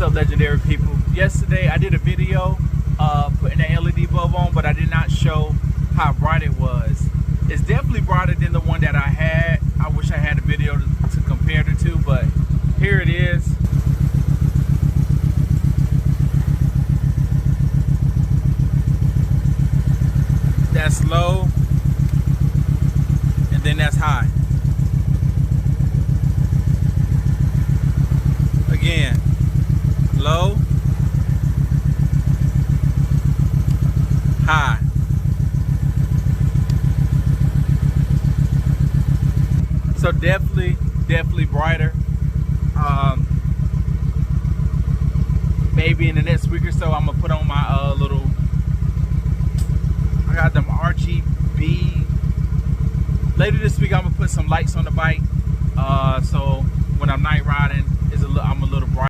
What's up, legendary people? Yesterday I did a video putting the LED bulb on, but I did not show how bright it was. It's definitely brighter than the one that I had. I wish I had a video to compare the two, but here it is. That's low, and then that's high. Again, low, high. So definitely brighter. Maybe in the next week or so, I'm gonna put on my little. I got them RGB. Later this week, I'm gonna put some lights on the bike. So when I'm night riding, I'm a little bright.